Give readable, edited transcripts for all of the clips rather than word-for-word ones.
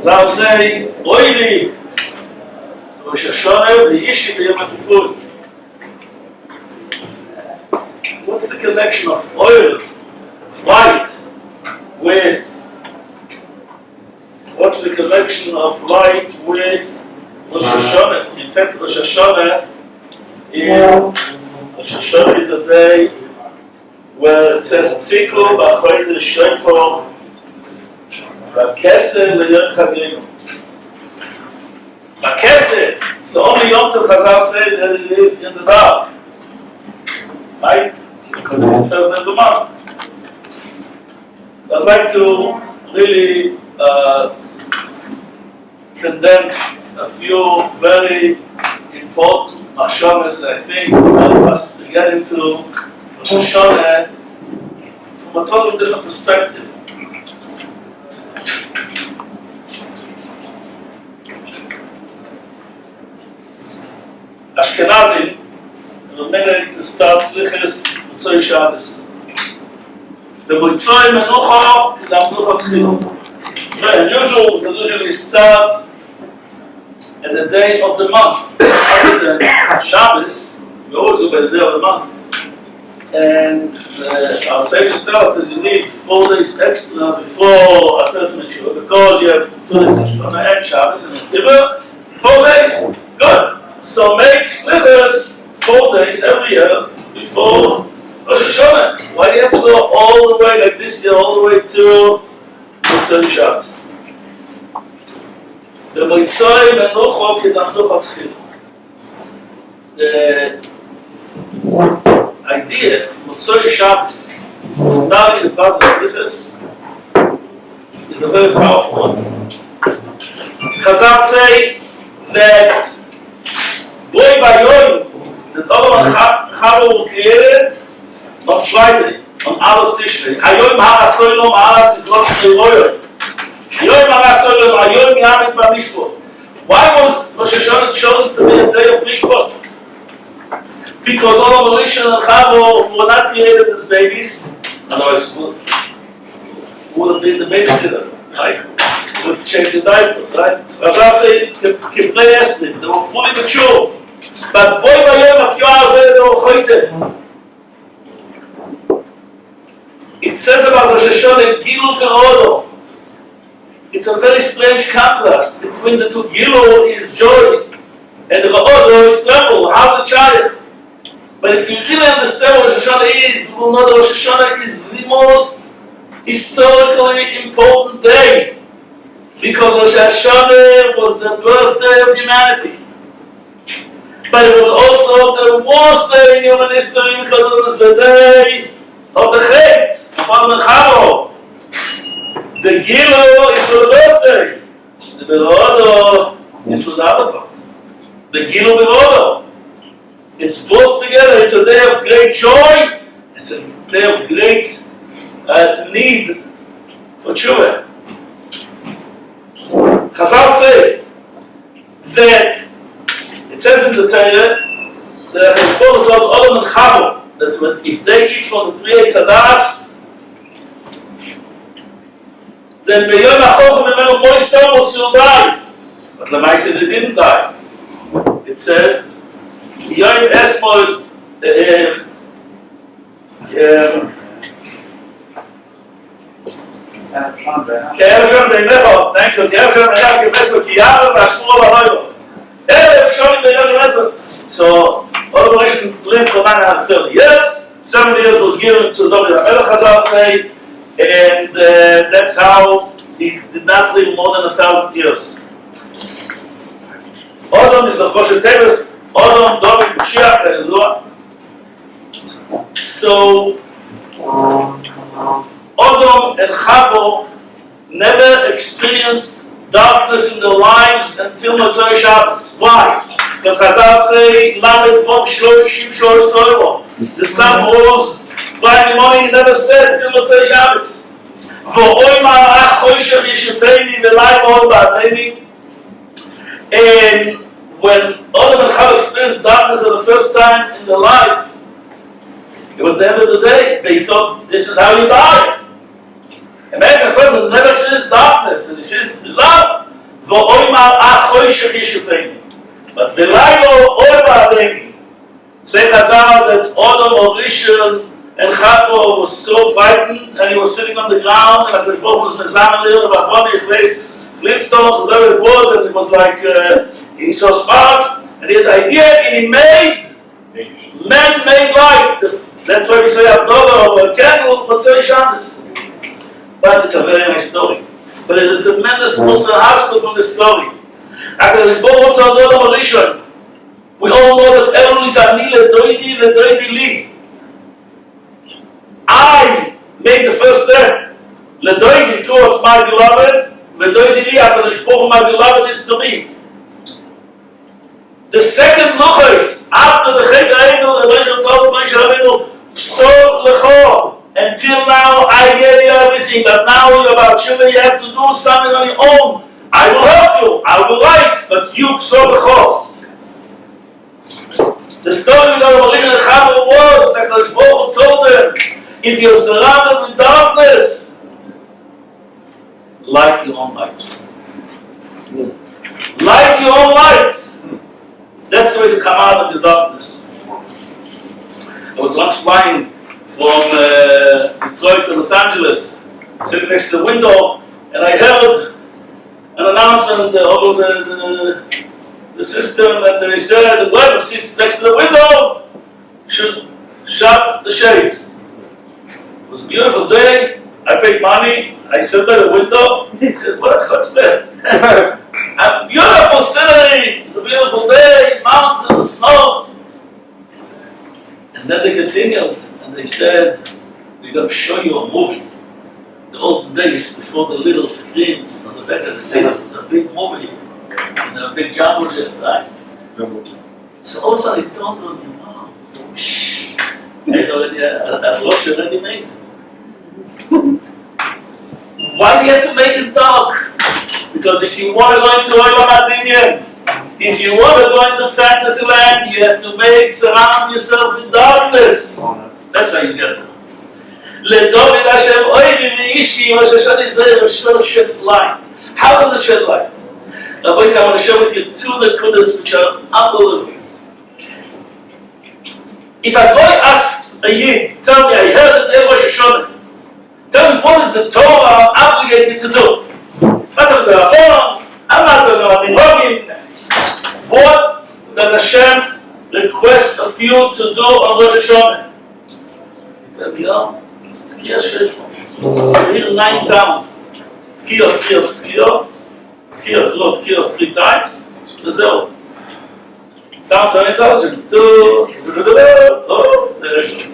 I'll say, Oili, Rosh Hashanah, the Yishi, the Yom Kippur. What's the connection of oil, of light, with? What's the connection of light with Rosh Hashanah? In fact, Rosh Hashanah is a day where it says Tikku b'chodesh Shofar v'kesed l'yom chagenu. V'kesed, it's the only Yom Tov Chazal say that it is in the dark, right? Because it's the first day of the month. So I'd like to really condense a few very important machshavos that I think will help us to get into Rosh Hashanah from a totally different perspective. Ashkenazim are ready to start Slichas Motzei Shabbos. The Motzei Menucha is the Menucha Tchila. Very unusual, because usually start at the day of the month. Other than Shabbos, we always go by the day of the month. And our sages tell us that you need 4 days extra before assessment Shiva, because you have 2 days extra and Shabbos and Kippur, 4 days. Good. So make slivers 4 days every year before Rosh Hashanah. Why do you have to go all the way, like this year, all the way to Motzei Shabbos? The Motzei Menucha Kedamenucha Tchila. The idea of Motzei Shabbos, starting the Baz Slichas, is a very powerful one. Chazal say that Boy by Yom, that Adam and Chava were created on Friday, on Aleph Tishrei. Hayom ha'asoylom ha'as is Rosh Hashanah. Hayom ha'asoylom hayom yamid b'mishpot. Why was Rosh Hashanah chosen to be a day of Mishpot? Because all of Elisha and Chava were not created as babies. Otherwise, who would have been the babysitter, right? Would change the diapers, right? So as I say, they were fully mature. But boy by yom, a few hours later, they were choite. It says about Rosh Hashanah, Gilu Gerodo. It's a very strange contrast between the two. Gilu is joy, and the Gerodo is trouble. How's a child? But if you really understand what Rosh Hashanah is, you will know that Rosh Hashanah is the most historically important day. Because Rosh Hashanah was the birthday of humanity. But it was also the worst day in human history because it was the day of the Chet, of the Chavo. The Gilu is for the birthday. The Berodo is for the other part. The Gilu Berodo. It's both together. It's a day of great joy. It's a day of great need for tshuva. Chazal say that it says in the Torah that it's both called Adam and Chava, that if they eat from the Pri Tzadas, then Beyom HaChochem Imenu Mois Tomos will die. But Lamaisa they didn't die. It says Yom Esmol thank you. So, all the nation lived for 930 years. 7 years was given to David HaMelech, Chazal say, and that's how he did not live more than 1,000 years. Adam is the Choshen Teves, Adam, David, Mashiach, Hallelujah. So, Adam and Chava never experienced darkness in their lives until Motzei Shabbos. Why? Because Chazal say, Lamed Vom Shim Shor Soilo. The sun rose Friday morning, he never said till Motzei Shabbos. V'oi ma'arach choshech yeshefeni v'lai ma'or ba'adeni. And when Adam and Chava experienced darkness for the first time in their life, it was the end of the day. They thought, this is how you die. Imagine a person never experienced darkness and he sees love. mal achoishech yishufeni. But v'laylo or ba'adeni. Say Chazal that Odom Rishon and Chabo was so frightened, and he was sitting on the ground, and Hakadosh Baruch was mezamelil, and Avraham placed flintstones, whatever it was, and it was like he saw sparks, and he had the idea, and he made man-made light. That's why we say Abdullah or a candle, but so Shabbos. But it's a very nice story. But there's a tremendous Musa Haskell from the story. Hakadosh Baruch told Odom Rishon, we all know that Elul is Ani ledoidi ledoidi li. I made the first step, ledoidi towards my beloved, ledoidi li HaKadosh Baruch Hu, my beloved is to me. The second luchos after the Chet HaEgel, the Rosh told Moshe Rabbeinu, Psol lecho. Until now, I gave you everything, but now you're about Shuvah, you have to do something on your own. I will help you, I will like, but you Psol lecho. The story with the original Chava was that Hakadosh Baruch Hu told them, if you're surrounded with darkness, light your own light. Light your own light. That's the way to come out of the darkness. I was once flying from Detroit to Los Angeles, sitting next to the window, and I heard an announcement over the system, and they said whoever sits next to the window should shut the shades. It was a beautiful day. I paid money. I sat by the window. He said, "What a chutzpah! A beautiful scenery. It's a beautiful day, mountains, snow." And then they continued, and they said, "We're going to show you a movie." The old days before the little screens on the back of the seats, it was a big movie. And a big jumbo jet, right? So all of a sudden it dawned on me, wow, I had already made. Why do you have to make it dark? Because if you want to go into Olam Adinyan, if you want to go into fantasy land, you have to surround yourself with darkness. That's how you get there. Ledovid Hashem oivim v'iishi, Rosh Hashanah sheds light. How does it shed light? Rabbi, I want to share with you two nekudas which are unbelievable. If a boy asks a yid, tell me, I heard it in Rosh Hashanah. Tell me, what is the Torah obligated to do? I'm not talking about Avraham, I'm not talking about Minhagim. What does Hashem request of you to do on Rosh Hashanah? You tell me, oh, Tkiyah Shofar. You hear 9 sounds. Tkiyah, Tkiyah, Tkiyah. Tkiyah 3 times. Zero. Sounds very intelligent. Oh, very good.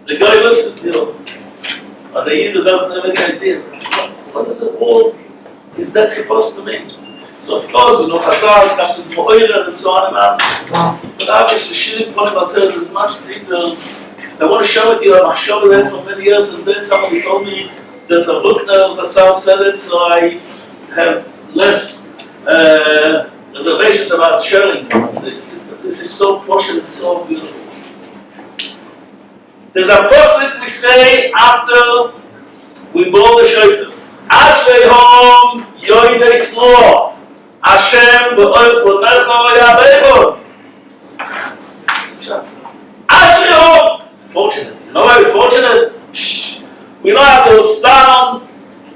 The guy looks at you. But the Yid doesn't have any idea. What in the world is that supposed to mean? So of course we know Chazal, comes from Mo'ira and so on and on. But obviously Shirin Ponim Alter is much deeper. I want to share with you a machshava that for many years, and then somebody told me that the Rukner Zatzal said it, so I have less reservations about sharing this. This is so posh and so beautiful. There's a pasuk we say after we blow the shofar. Ashrei hom yoidei slo, Hashem be'ol ponecha yabecho. Ashrei hom. Fortunate. You know why we're fortunate? We don't have to sound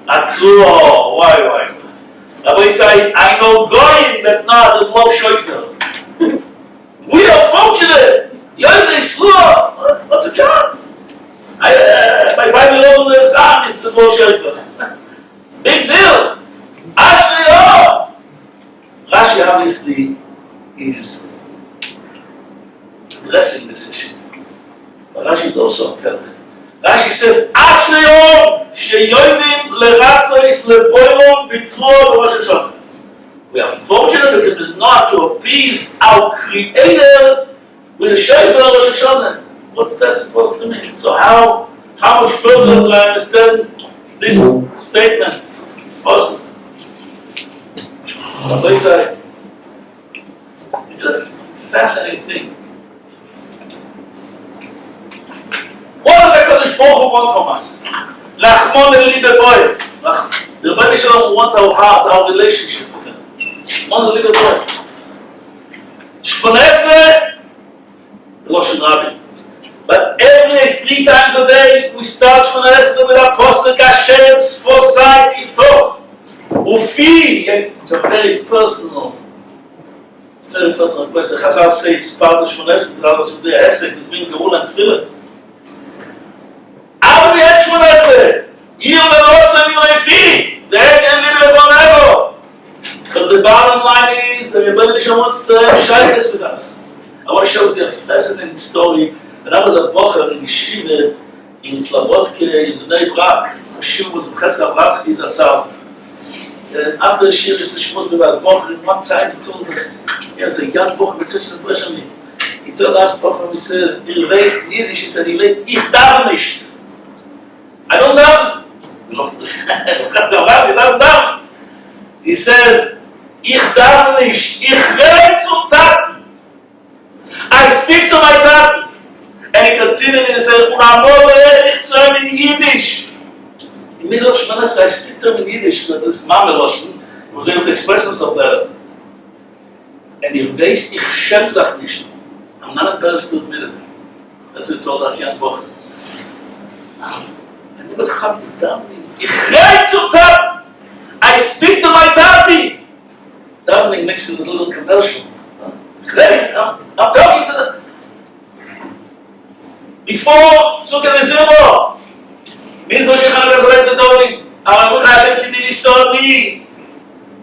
at all. Why? Rabbi say, I know goyim that know how to blow shofar. We are fortunate. Yoidei slo. What's the chance? My 5-year-old son is to blow shofar. Big deal. Ashrei. Rashi obviously is addressing this issue. But Rashi is also a parent. Rashi says, Ashrei sheyoidim leratzois leboilon b'tro Rosh Hashanah. We are fortunate because we know how to appease our Creator with a shofar on Rosh Hashanah. What's that supposed to mean? So how much further do I understand this statement? It's possible. Rabbi said, it's a fascinating thing. What does HaKadosh Baruch Hu want from us? Lachmon eli beboy. The Rabbi Shalom wants our heart, our relationship with Him. One little boy. Shmonesre, Rosh Rabbi. But every 3 times a day, we start Shmonesre with a posuk Hashem's foresight Yiftoch. Ufi, it's a very personal question. Chazal say it's part of Shmonesre, because of the hefsek between Geula and Tefillah. Aber we had Shmonesre. Ihr benutzen wir Ufi. The end and middle of ever. Because the bottom line is, the Rebbe Nisha wants to share this with us. I want to share with you a fascinating story. When I was a bocher in Yeshiva in Slobodke in Bnei Brak, Yeshiva was in Chesed Abramsky Zatzal. And after the Shir used to shmuz me as bocher, and one time he told us, he was a young bocher with such an impression on me. He told us bocher, he says, "Ihr weißt Yiddish," he said, "Ich darf nicht." I don't know. He doesn't know. He says, "Ich darf nicht. Ich rede zum Taten. I speak to my Tati." And he continued and he said, "Unamol ich zu ihm in Yiddish." In the middle of Shmonesre, I speak to him in Yiddish, but it's Mameloshen. He was able to express himself better. And he raised, "Ich shem sich nicht." I'm not embarrassed to admit it. That's what he told us, young boy. I never had to tell me. Ich rede zum Taten. I speak to my Tati. Davening mixes with a little commercial. I'm talking to them. Before Sukkot Zilbo,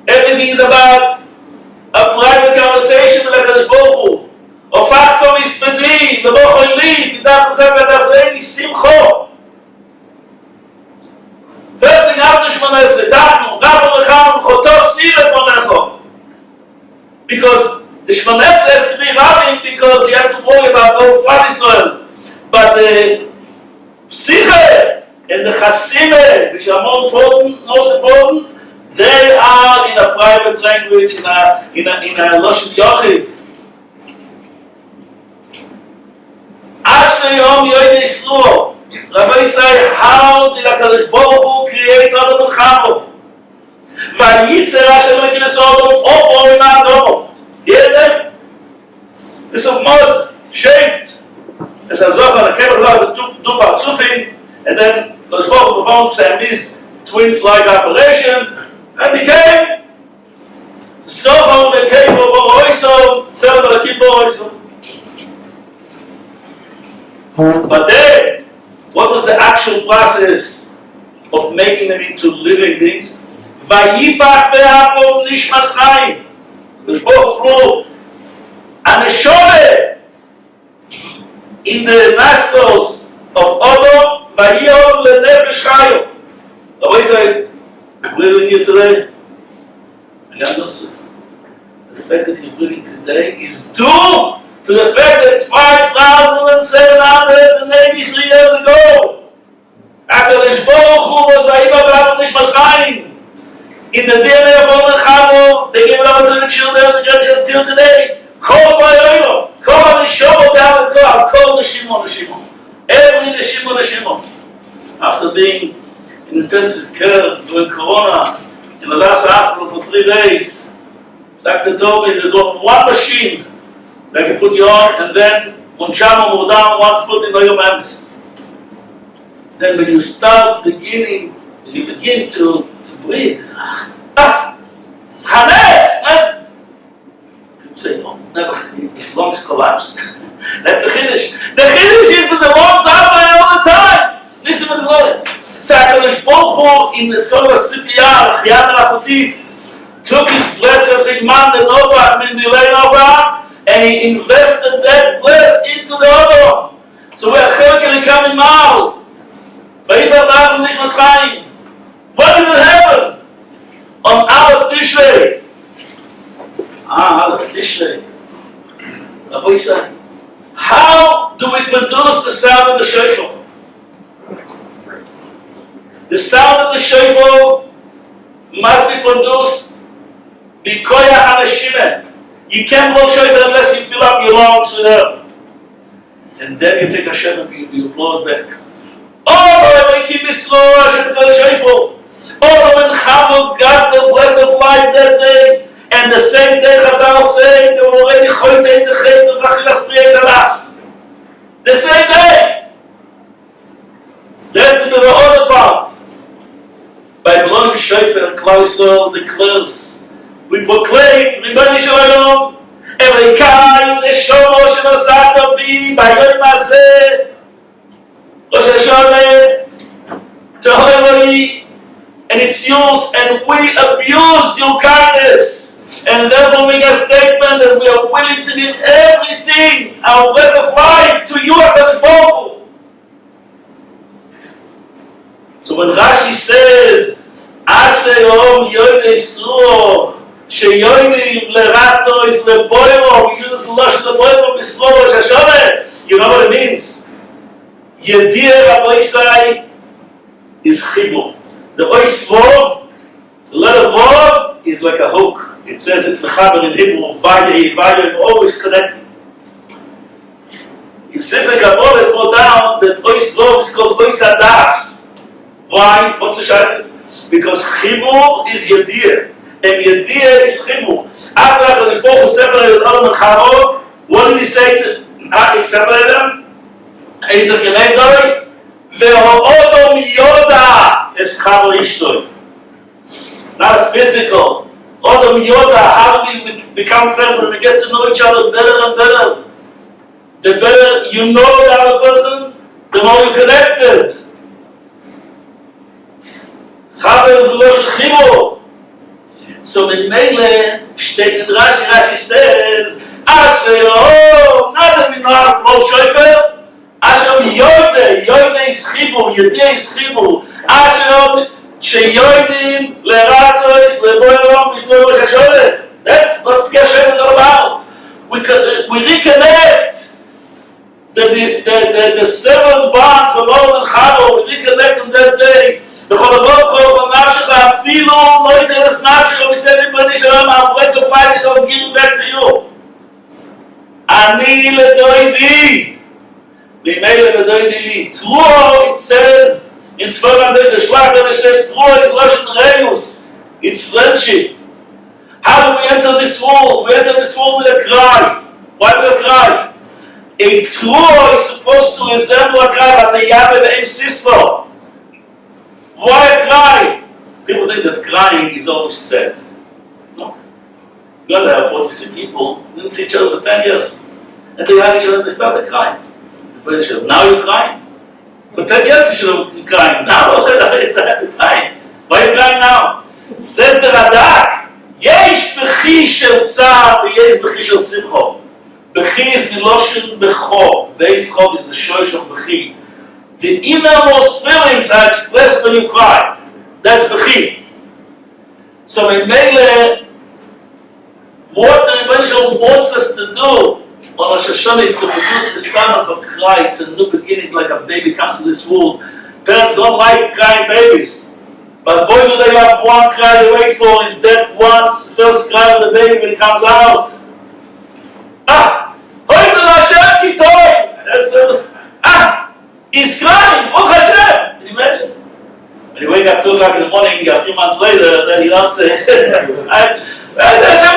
everything is about a private conversation with HaKadosh Baruch Hu. Ofachto mispedi, v'bochoi li, b'dach zeh v'dazrei simcho. First thing after Shmonesre, Tachnu, Rabbi Avraham, Choto Sire Ponecho. Because the Shmonesre has to be running because you have to worry about both Klal Yisrael. But the Psiche and the Chasime, which are most important, they are in a private language, in a Loshen Yochid. Ashta Yom Yoyde Yisroel. Rabbi say, how did HaKadosh Baruch Hu create Adam and Chava? Vayitzer Hashem Elokim Sodom Ofo Min Ha'Adomo. Hear them? Piece of mud, shaped. As a Zohar, a Kebach has a two partzufim, and then HaKadosh Baruch Hu performed Siamese twins-like operation, and became Zohar Lekei Bo Oiso, Zohar Lekei Bo Oiso. But then, what was the actual process of making them into living beings? Vayipach be'apov nishmas chaim. There's both Hu, and a shore in the nostrils of Adam, vayiyom lenefesh chayo. Rabbi said, breathing here today, I got no soup. The fact that you're breathing today is due to the fact that 5,783 years ago, HaKadosh Baruch Hu was Vayipach be'apov nishmas chaim. In the DNA of Omer Chavo, they gave it over to the children, the grandchildren till today. Kol Bayoyno, Kol Neshama down the God, Kol Neshima. Every Neshima. After being in intensive care during Corona, in the last hospital for 3 days, doctor told me there's one machine that can put you on, and then one shama will down 1 foot in your hands. Then when you start beginning, when you begin to breathe, Chanes! People say, oh, never, his lungs collapsed. That's a Chiddush. The Chiddush is that the lungs operate all the time. Listen to the words. So HaKadosh Baruch Hu in the Solar CPR, Chiyat Malachutit, took his breath as a man, the Novach, Mindilei Novach, and he invested that breath into the other. So we are Chelken coming mal. Vayipach be'apov nishmas chaim. What did it happen? On Aleph Tishrei. Aleph Tishrei. Rabbi said, how do we produce the sound of the shofar? The sound of the shofar must be produced b'koyach haneshimah. You can't blow shofar unless you fill up your lungs with air. And then you take a shofar and you blow it back. Oh, we keep it slow, Hashem Kol Shofar. Oh, when Chava got the breath of life that day, and And the same day Chazal say they were already choyte in the chet of Achilas Pri'ez Alas. The same day. That's the other part. By blowing Shofar and Klal Yisrael declares, we proclaim, Ribboni Shalom, Elokai Neshomo Shenosata Bi, by Yom Hazeh, Rosh Hashanah, Tehoroi, and it's yours, and we abused your kindness, and therefore make a statement that we are willing to give everything, our breath of life, to you, HaKadosh Baruch Hu. So when Rashi says, Ashrei Yom Yoidei Yisroel, Sheyoidim Leratzois Leboiro, we use Losh Leboiro B'Srov Rosh Hashanah, you know what it means? Yedir Aboisai is Chibur. The Ois Vov, the letter Vov, is like a hook. It says it's Mechaber in Hebrew, Vayeh, always connected. In Sefer Kabbalah it's brought down that Ois Vov is called Ois Adas. Why? What's the shaykhs? Because Chibur is Yedir, and Yedir is Chibur. After HaKadosh Baruch Hu separated Adam and Chava, what did he say to he separated them? He's a Kenegdoi, Ve'ho'odom Yoda es Chava Ishtoi. Not physical. Odom Yoda, how do we become friends when we get to know each other better and better? The better you know the other person, the more you're connected. Chava is Velosh Chibur. So in Mele, steht in Rashi says, Ashrei Yom, not that we know how to blow shofar, Ashrei Yoidei is Chibur, Yedei is Chibur, Ashrei Yom, Sheyoidim, Leratzois, Leboiro, B'Toi Rosh Hashanah. That's what Hashem is all about. We reconnect the seventh bond from Adam and Chava, we reconnect on that day. בכל הבוקר, בנפשך, אפילו לא ייתרס נפשך, ומסתכל בני שלום, הפרט ופייט, I'll give back to you. אני לדוידי, ממילא לדוידי לי. Truo, it says, in Sfar Amdesh, the Shwach, it says, Truo is Lashon Reus. It's friendship. How do we enter this world? We enter this world with a cry. Why with a cry? A Truo is supposed to resemble a cry, but the Yahweh the Em Sislo. Why a cry? People think that crying is always sad. No. You go to the airport, you see people who didn't see each other for 10 years. And they hug each other and they started crying. Now you're crying? For 10 years you should have been crying. Now it's a happy time. Why are you crying now? Says the Radak, Yesh Bechi Shel Tzar Yesh Bechi Shel Simcho. Bechi is Miloshin Becho. Beis Chov is the shosh of Bechi. The innermost feelings are expressed when you cry. That's Bechi. So in Mele, what the Rebbe wants us to do on Rosh Hashanah is to produce the sound of a cry. It's a new beginning, like a baby comes to this world. Parents don't like crying babies. But boy, do they have one cry they wait for, is that once, first cry of the baby when it comes out. He's crying, oh Hashem! Can you imagine? When you wake up 2 o'clock in the morning, a few months later, then you don't say, Hashem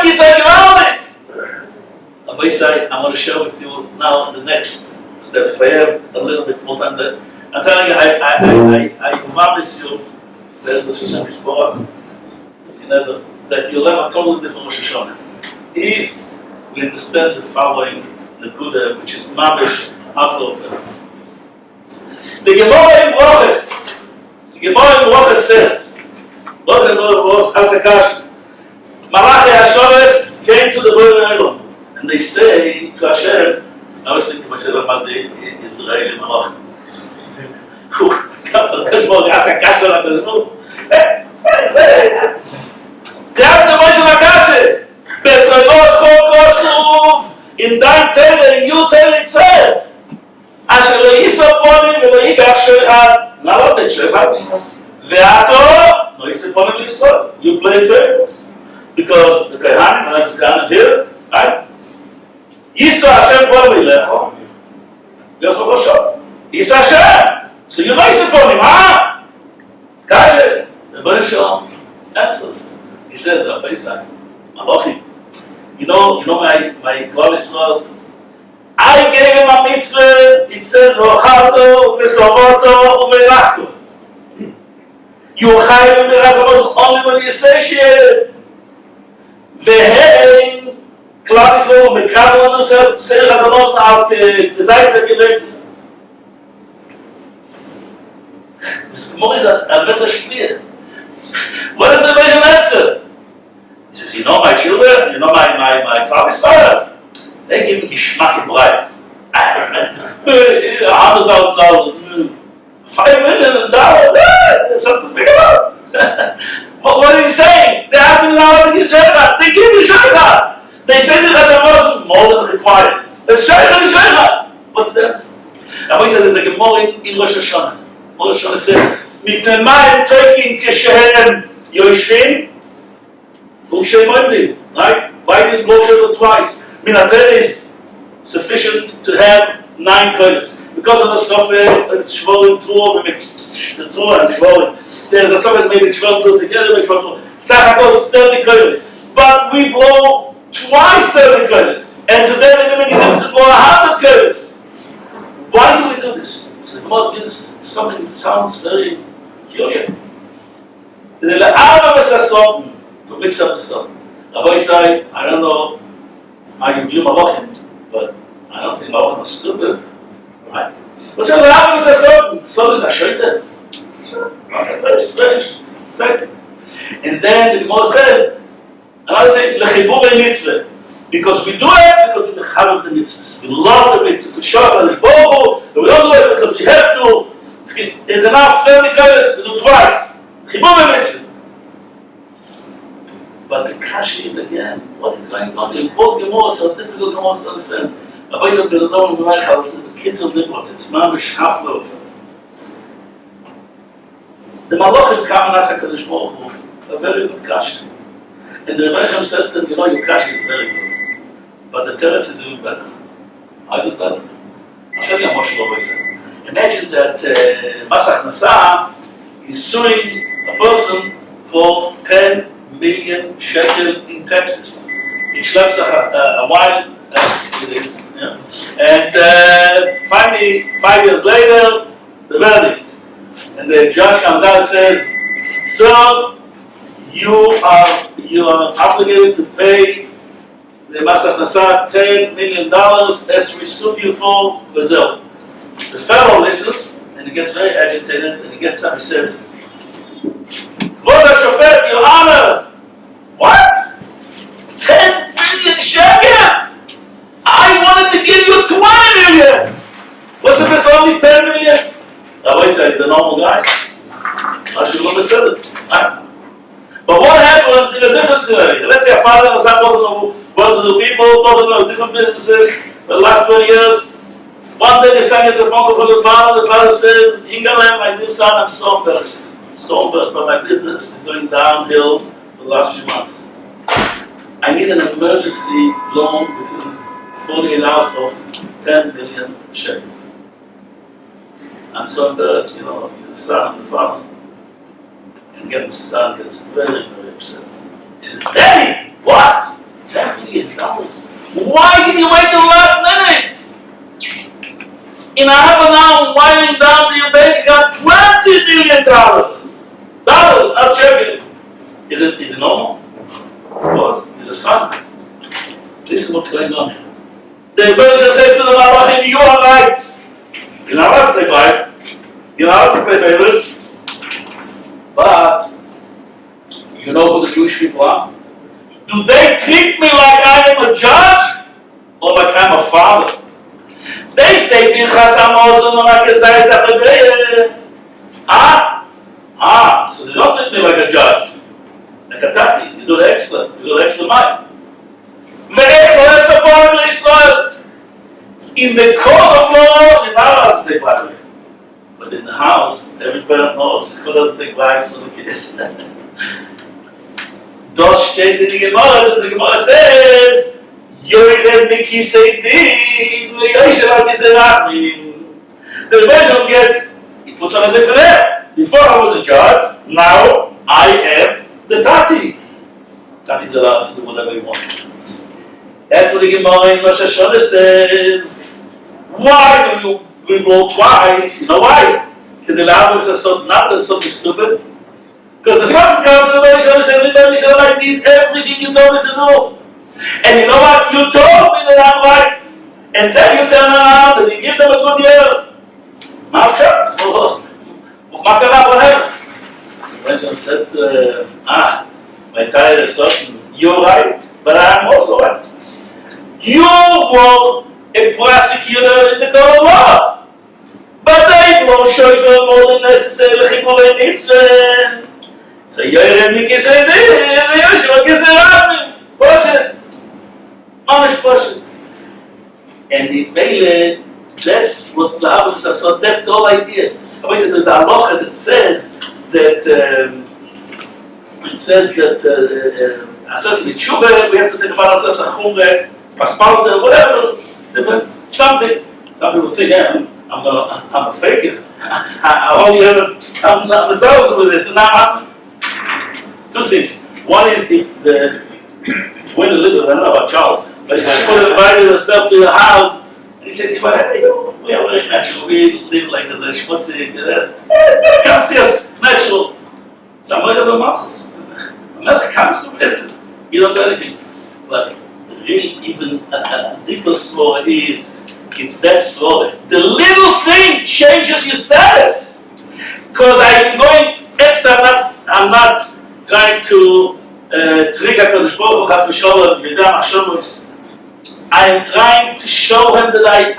Kitoi, Rabbi say, I'm going to share with you now the next step. If I have a little bit more time there. I'm telling you, I promise you, there's the Rosh Hashanah, that you'll have a totally different Rosh Hashanah. If we understand the following, the Kuda, which is Mabish after of it. The Gemara in Brachos says, look at the Brachos, Asakash, Malachi Hashoves came to the Boy Elon, and they say to Hashem, I was thinking to myself about the Israeli Malach. Who got the Boy Asakash on the moon? They asked the Moshe Lakash, Besalos Chokosuf, in thine Torah, in your Torah it says, אשר לא יספונים ולא ייקח שוחד, נא לא תת שוחד. ואתו לא יספונים לישראל. You play favorites. Because the Kohanim, and the Kohanim here, right? Yisra Hashem bor v'yilecho. Yosef Roshot. Yisra Hashem. So you know yisponim, huh? Kasher. The Baruch Shalom answers. He says, Rabbi Isai, Alochim. You know my Klal Yisrael. I gave him a mitzvah. It says Rochato, Vesovoto, Uvelachto. You chayim b'razamos only when you satiated. Vehem Klal Yisrael mekabel themselves to say razamos al kezayis v'kivetz. This Gemara is a better clear. What is the Rebbe's answer? He says, you know my children, you know my Klal Yisrael. They give me geschmack in life. $100,000, $5 million, there's something to speak about. What is he saying? They ask him now to give Shofar. They give you Shofar. They say that as a person more than required. There's Shofar and Shofar. What's that? Rabbi said there's a Gemara in Rosh Hashanah. Rosh Hashanah says, "Mit my taking kishem yoshvim, u'shem oimdim." Right? Why did he blow Shofar twice? Minatel is sufficient to have 9 kodesh. Because of the Shofar, it's Shvorim Tur, the Tur and Shvorim. There's a Shofar maybe 12 Tur together, maybe 12 Tur. Sachakol 30 kodesh. But we blow twice 30 kodesh. And today the Rebbe is able to blow 100 kodesh. Why do we do this? So the Gemara gives something that sounds very peculiar. To mix up the song. Rabbi said, I don't know how you view Malachim, but I don't think Malachim are stupid, right? But so the Avraham says the son is a shaitan. Very strange statement. And then the Gemara says, another thing, lechibur mitzvah. Because we do it because we mechaber the mitzvahs. We love the mitzvahs. We show up and we don't do it because we have to. It's enough 30 kodesh, we do twice. Chibur mitzvah. But the kashi is again, what is going on? In both Gemaras are difficult Gemaras to understand. Rabbi said, the kids are difficult. It's mamish hafla of it. The Malachim come and ask HaKadosh Baruch Hu, a very good kashi. And the Rebbe says to them, you know, your kashi is very good. But the teretz is even better. How is it better? I'll tell you how much Rabbi said. Imagine that Masach Nasa is suing a person for 10 million shekel in Texas. It schleps a while as it is. Yeah. And finally, 5 years later, the verdict. And the judge comes out and says, "Sir, you are obligated to pay the Mas הכנסה $10 million as we sue you for Brazil." The fellow listens and he gets very agitated and he gets up and says, "Vod HaShofet, Your Honor, what? 10 million shekel? I wanted to give you 20 million. What's if it's only 10 million? Rabbi said he's a normal guy. I should have said it. Right? But what happens in a different scenario? Let's say a father and a son both of the people, both of them have different businesses for the last 20 years. One day the son gets a phone call from the father says, "Ingalem, my dear son, I'm so embarrassed. So embarrassed, but my business is going downhill for the last few months. I need an emergency loan between 48 hours of 10 million shekel. I'm so embarrassed, you know, the son and the father." And again, the son gets very, very upset. He says, "Daddy, what? $10 million? Why did you wait till the last minute? In a half an hour, I'm winding down to your bank account $20 million. I'm checking. Is it normal? Of course, he's a son. Listen what's going on here. The Berger says to the Malachim, you are right. You're not allowed to take life. You're not allowed to pay favors. But, you know who the Jewish people are? Do they treat me like I am a judge? Or like I'm a father? They say, so they don't treat me like a judge. Like a tati, you do the extra mile. In the court of law, you're not allowed to take life. But in the house, every parent knows who doesn't take lives from the kids. Das steht in the Gemara, the Gemara says, the Rebbe gets, he puts on a different hat. Before I was a judge, now I am the tati. that he's allowed to do whatever he wants. That's what the Gemara in Rosh Hashanah says. Why do we blow twice? You know why? Because the Lambert says something stupid. Because the second comes to the Rebbe and says, Rebbe, I did everything you told me to do. And you know what? You told me that I'm right. And then you turn around and you give them a good year. What happened? Says my tire is certain. You're right, but I'm also right. You were a prosecutor in the court of law. But they won't show you more than necessary. So you're in push it. Manish push it. And in Mele, that's what the Avraham said, that's the whole idea. Rabbi said there's a halacha that says that assessing the tshuva, we have to think about ourselves a chumre, paspalta, whatever, different something. Some people think, I'm a faker. I'm results with this, and now two things. One is if when Elizabeth, I don't know about Charles, but if she would have invited herself to your house, and he said to you, hey, we are very natural, we live like the Schmutzig, come see us, natural. So I'm going to Malchus. I'm not comes to visit. You don't do anything. But really, even a deeper swore is, it's that swore. The little thing changes your status. Because I'm going extra, I'm not trying to trigger Kodesh Baruch Hu, Chas v'Sholem, Yedam Hashemus. I am trying to show him that I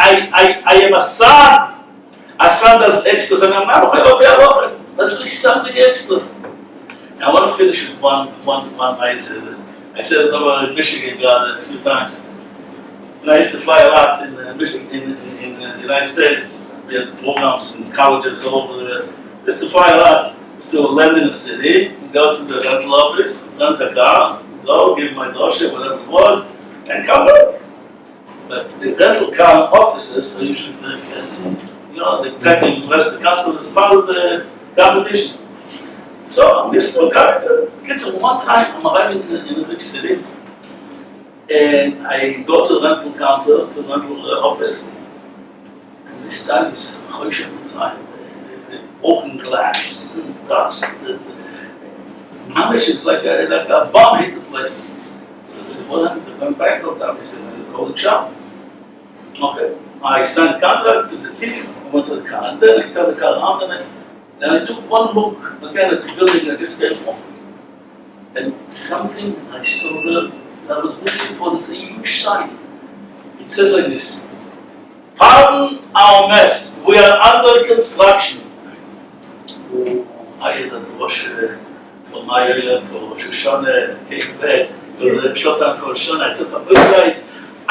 am a son. A son does extra. Let's do something extra. I want to finish with one I said it over in Michigan a few times. And I used to fly a lot in Michigan, in the United States. We had programs in colleges all over there. Used to fly a lot. Used to land in the city, go to the rental office, rent a car, go, give my drosha, whatever it was, and come back. But the rental car offices are usually very fancy. You know, they try to impress the customers as part of the competition. So I'm used to a character. Kids, one time I'm arriving in a big city, and I go to the rental counter, to the rental office, and this time is Chosh Mitzrayim, the broken glass and dust. Mamish is like a bomb hit the place. So they said, what happened? They went back all the time. They said, they called the shop. Okay. I signed the contract, took the keys, I went to the car, and then I turned the car around, and I took one look again at the building I just came from. And something I saw there that was missing for this huge sign. It says like this: pardon our mess, we are under construction. I had a Rosh for my area for Rosh Hashanah, came back to the Shotan for Rosh Hashanah, I took a website.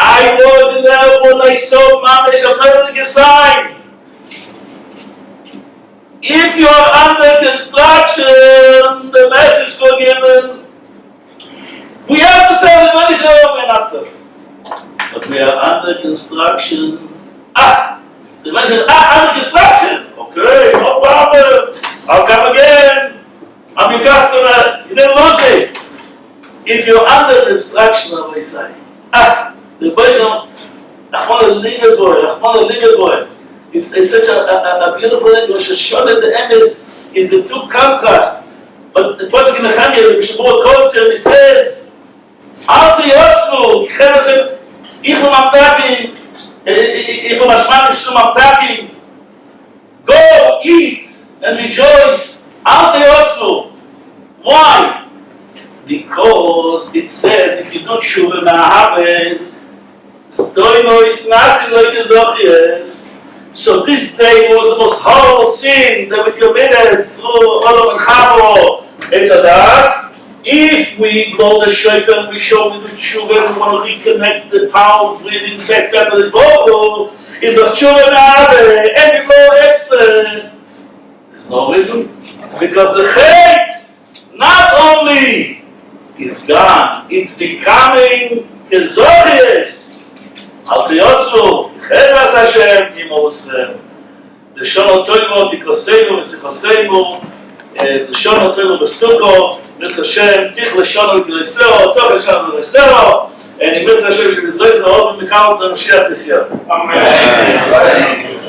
I was in the airport, I saw Mamish, I'm not going to get signed. If you are under construction, the mess is forgiven. We have to tell the Mamish, we're not perfect. But we are under construction. The Mamish, under construction. Okay, no problem. I'll come again. I'm your customer. You didn't lose me. If you're under construction, I will say, the Bajam, it's such a beautiful language. Shoshana the emes is the two contrasts. But the Pasuk in Nehemiah, the Mishabur quotes here, he says, Al tiyotzu, k'chen Hashem, ichum amtakim, ichum hashman mishum amtakim, go, eat, and rejoice. Al tiyotzu. Why? Because it says, if you don't tshuva ma'ahaved, so this day was the most horrible sin that we committed through Adam and Chavo. If we blow the shofar and we show we do tshuva, we want to reconnect the power of breathing back up to the vocal, is a tshuva ma'ave, and we blow extra. There's no reason. Because the hate not only is gone, it's becoming kezories. Al tiyotzu, chedvas Hashem imo Yisrael. L'shon otoimo tikoseimu v'sichoseimu, l'shon otoimo v'suko, Mitzvah Hashem, Tich Leshonu Kiliseo, Toch Leshonu Kiliseo, and in Mitzvah Hashem, should be Zoyt Naod, Mikal, the Mashiach this year. Amen.